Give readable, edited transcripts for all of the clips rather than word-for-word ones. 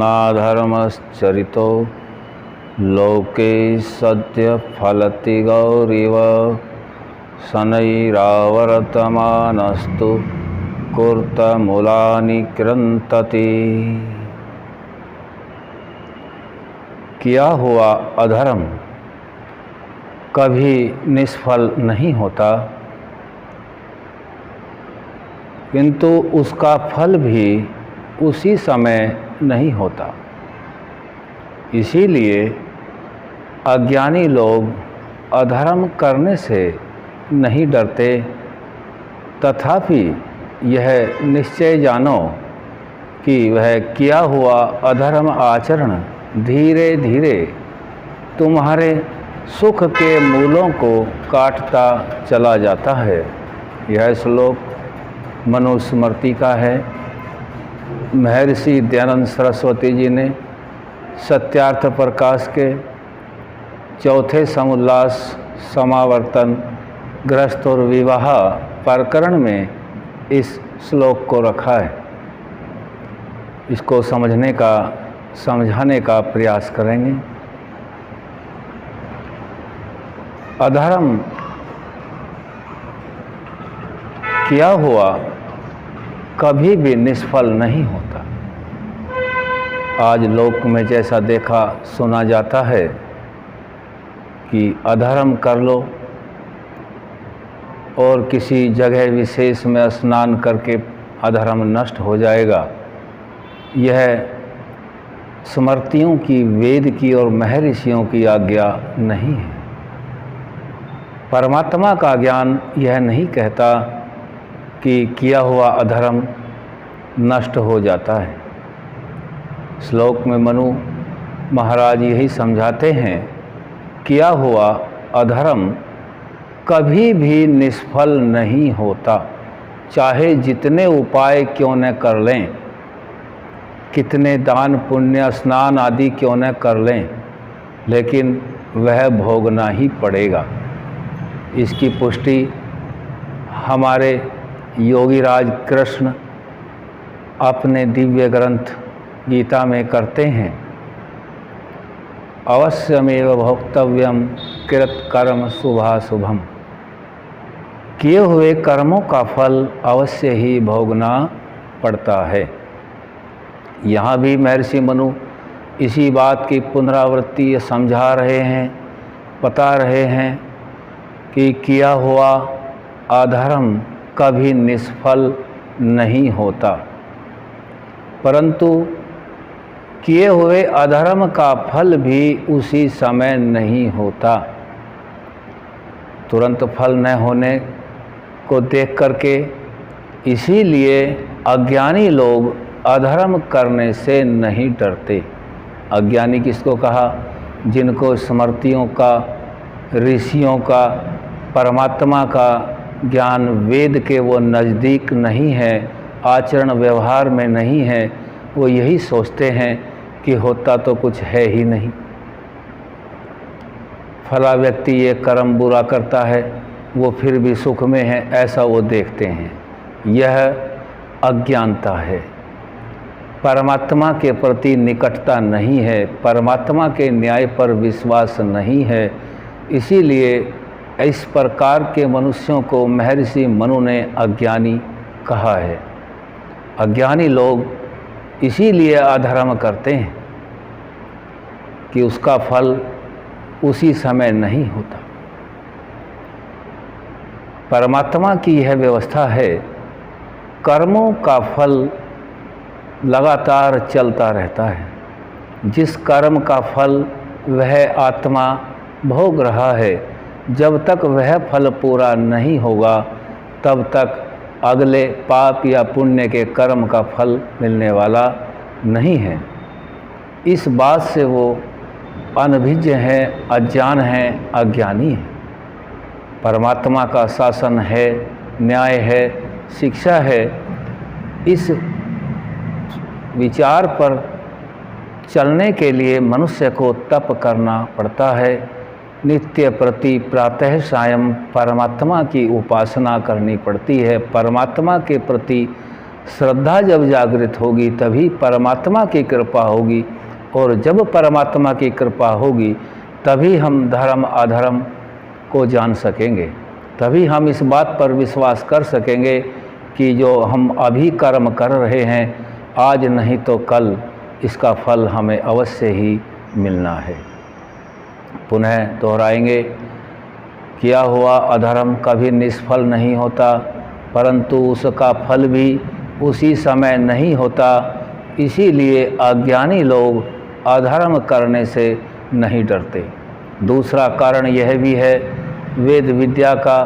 नाधर्मश्चरितो लोके सद्य फलति गौरिव शनैरावर्तमानस्तु कुर्तमूलानि कृन्तति। किया हुआ अधर्म कभी निष्फल नहीं होता, किंतु उसका फल भी उसी समय नहीं होता। इसीलिए अज्ञानी लोग अधर्म करने से नहीं डरते, तथापि यह निश्चय जानो कि वह किया हुआ अधर्म आचरण धीरे धीरे तुम्हारे सुख के मूलों को काटता चला जाता है। यह श्लोक मनुस्मृति का है। महर्षि दयानंद सरस्वती जी ने सत्यार्थ प्रकाश के चौथे समुल्लास समावर्तन गृहस्थ और विवाह प्रकरण में इस श्लोक को रखा है। इसको समझाने का प्रयास करेंगे। अधर्म किया हुआ कभी भी निष्फल नहीं होता। आज लोक में जैसा देखा सुना जाता है कि अधर्म कर लो और किसी जगह विशेष में स्नान करके अधर्म नष्ट हो जाएगा, यह स्मृतियों की, वेद की और महर्षियों की आज्ञा नहीं है। परमात्मा का ज्ञान यह नहीं कहता कि किया हुआ अधर्म नष्ट हो जाता है। श्लोक में मनु महाराज यही समझाते हैं, किया हुआ अधर्म कभी भी निष्फल नहीं होता, चाहे जितने उपाय क्यों न कर लें, कितने दान पुण्य स्नान आदि क्यों न कर लें, लेकिन वह भोगना ही पड़ेगा। इसकी पुष्टि हमारे योगीराज कृष्ण अपने दिव्य ग्रंथ गीता में करते हैं। अवश्यमेव भोक्तव्यम कृत कर्म शुभाशुभम। किए हुए कर्मों का फल अवश्य ही भोगना पड़ता है। यहाँ भी महर्षि मनु इसी बात की पुनरावृत्ति समझा रहे हैं, बता रहे हैं कि किया हुआ अधर्म कभी निष्फल नहीं होता, परंतु किए हुए अधर्म का फल भी उसी समय नहीं होता। तुरंत फल न होने को देख करके इसीलिए अज्ञानी लोग अधर्म करने से नहीं डरते। अज्ञानी किसको कहा? जिनको स्मृतियों का, ऋषियों का, परमात्मा का ज्ञान, वेद के वो नज़दीक नहीं है, आचरण व्यवहार में नहीं है। वो यही सोचते हैं कि होता तो कुछ है ही नहीं। फला व्यक्ति ये कर्म बुरा करता है, वो फिर भी सुख में है, ऐसा वो देखते हैं। यह अज्ञानता है। परमात्मा के प्रति निकटता नहीं है, परमात्मा के न्याय पर विश्वास नहीं है। इसीलिए इस प्रकार के मनुष्यों को महर्षि मनु ने अज्ञानी कहा है। अज्ञानी लोग इसीलिए अधर्म करते हैं कि उसका फल उसी समय नहीं होता। परमात्मा की यह व्यवस्था है, कर्मों का फल लगातार चलता रहता है। जिस कर्म का फल वह आत्मा भोग रहा है, जब तक वह फल पूरा नहीं होगा तब तक अगले पाप या पुण्य के कर्म का फल मिलने वाला नहीं है। इस बात से वो अनभिज्ञ है, अज्ञान है, अज्ञानी है। परमात्मा का शासन है, न्याय है, शिक्षा है। इस विचार पर चलने के लिए मनुष्य को तप करना पड़ता है। नित्य प्रति प्रातः सायं परमात्मा की उपासना करनी पड़ती है। परमात्मा के प्रति श्रद्धा जब जागृत होगी तभी परमात्मा की कृपा होगी, और जब परमात्मा की कृपा होगी तभी हम धर्म अधर्म को जान सकेंगे। तभी हम इस बात पर विश्वास कर सकेंगे कि जो हम अभी कर्म कर रहे हैं, आज नहीं तो कल इसका फल हमें अवश्य ही मिलना है। पुनः दोहराएंगे, किया हुआ अधर्म कभी निष्फल नहीं होता, परंतु उसका फल भी उसी समय नहीं होता। इसीलिए अज्ञानी लोग अधर्म करने से नहीं डरते। दूसरा कारण यह भी है, वेद विद्या का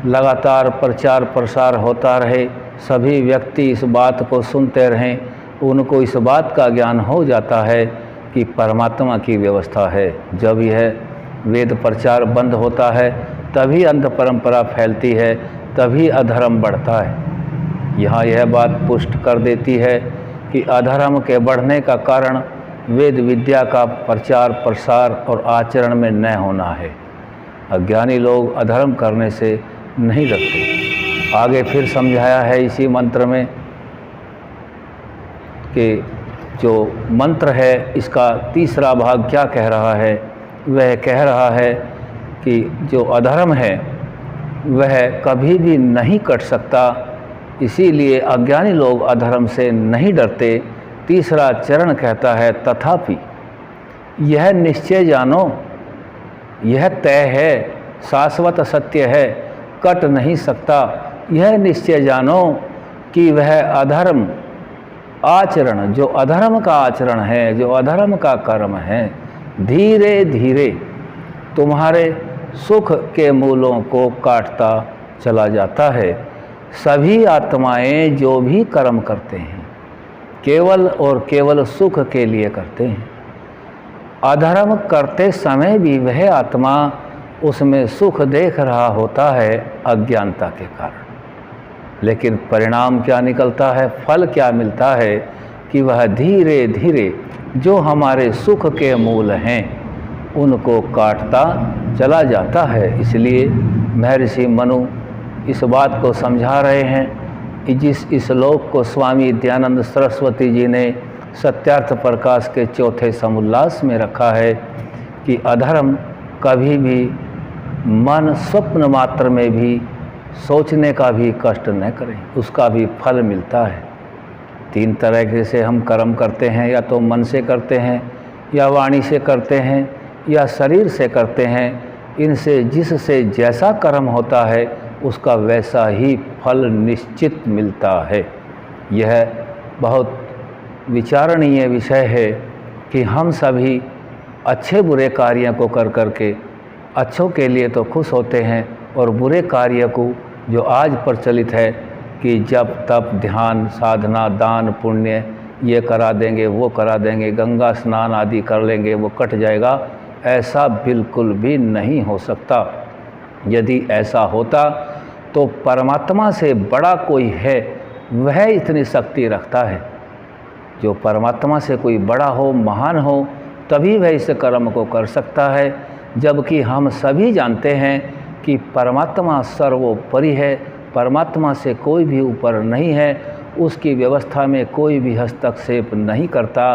लगातार प्रचार प्रसार होता रहे, सभी व्यक्ति इस बात को सुनते रहें, उनको इस बात का ज्ञान हो जाता है कि परमात्मा की व्यवस्था है। जब यह वेद प्रचार बंद होता है तभी अंध परंपरा फैलती है, तभी अधर्म बढ़ता है। यहाँ यह बात पुष्ट कर देती है कि अधर्म के बढ़ने का कारण वेद विद्या का प्रचार प्रसार और आचरण में न होना है। अज्ञानी लोग अधर्म करने से नहीं डरते। आगे फिर समझाया है इसी मंत्र में कि जो मंत्र है इसका तीसरा भाग क्या कह रहा है, वह कह रहा है कि जो अधर्म है वह कभी भी नहीं कट सकता, इसीलिए अज्ञानी लोग अधर्म से नहीं डरते। तीसरा चरण कहता है, तथापि यह निश्चय जानो, यह तय है, शाश्वत सत्य है, कट नहीं सकता। यह निश्चय जानो कि वह अधर्म आचरण, जो अधर्म का आचरण है, जो अधर्म का कर्म है, धीरे धीरे तुम्हारे सुख के मूलों को काटता चला जाता है। सभी आत्माएं जो भी कर्म करते हैं केवल और केवल सुख के लिए करते हैं। अधर्म करते समय भी वह आत्मा उसमें सुख देख रहा होता है अज्ञानता के कारण, लेकिन परिणाम क्या निकलता है, फल क्या मिलता है कि वह धीरे धीरे जो हमारे सुख के मूल हैं उनको काटता चला जाता है। इसलिए महर्षि मनु इस बात को समझा रहे हैं कि जिस इस श्लोक को स्वामी दयानंद सरस्वती जी ने सत्यार्थ प्रकाश के चौथे समुल्लास में रखा है कि अधर्म कभी भी मन स्वप्न मात्र में भी सोचने का भी कष्ट न करें, उसका भी फल मिलता है। तीन तरह से हम कर्म करते हैं, या तो मन से करते हैं, या वाणी से करते हैं, या शरीर से करते हैं। इनसे जिससे जैसा कर्म होता है उसका वैसा ही फल निश्चित मिलता है। यह बहुत विचारणीय विषय है कि हम सभी अच्छे बुरे कार्यों को कर करके अच्छों के लिए तो खुश होते हैं, और बुरे कार्य को जो आज प्रचलित है कि जब तप ध्यान साधना दान पुण्य ये करा देंगे, वो करा देंगे, गंगा स्नान आदि कर लेंगे, वो कट जाएगा, ऐसा बिल्कुल भी नहीं हो सकता। यदि ऐसा होता तो परमात्मा से बड़ा कोई है, वह इतनी शक्ति रखता है। जो परमात्मा से कोई बड़ा हो, महान हो, तभी वह इस कर्म को कर सकता है। जबकि हम सभी जानते हैं कि परमात्मा सर्वोपरि है, परमात्मा से कोई भी ऊपर नहीं है, उसकी व्यवस्था में कोई भी हस्तक्षेप नहीं करता।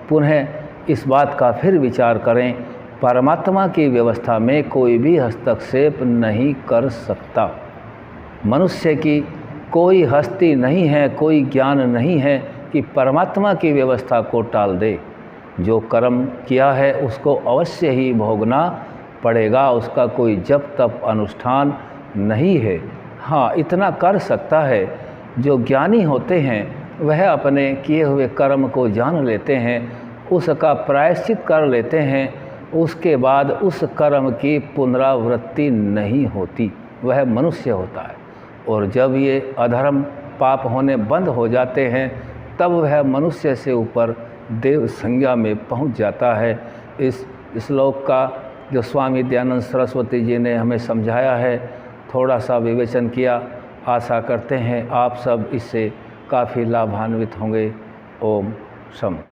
पुनः इस बात का फिर विचार करें, परमात्मा की व्यवस्था में कोई भी हस्तक्षेप नहीं कर सकता। मनुष्य की कोई हस्ती नहीं है, कोई ज्ञान नहीं है कि परमात्मा की व्यवस्था को टाल दे। जो कर्म किया है उसको अवश्य ही भोगना पड़ेगा, उसका कोई जप तप अनुष्ठान नहीं है। हाँ, इतना कर सकता है, जो ज्ञानी होते हैं वह अपने किए हुए कर्म को जान लेते हैं, उसका प्रायश्चित कर लेते हैं, उसके बाद उस कर्म की पुनरावृत्ति नहीं होती, वह मनुष्य होता है। और जब ये अधर्म पाप होने बंद हो जाते हैं तब वह मनुष्य से ऊपर देव संज्ञा में पहुंच जाता है। इस श्लोक का जो स्वामी दयानंद सरस्वती जी ने हमें समझाया है, थोड़ा सा विवेचन किया। आशा करते हैं आप सब इससे काफ़ी लाभान्वित होंगे। ओम शम।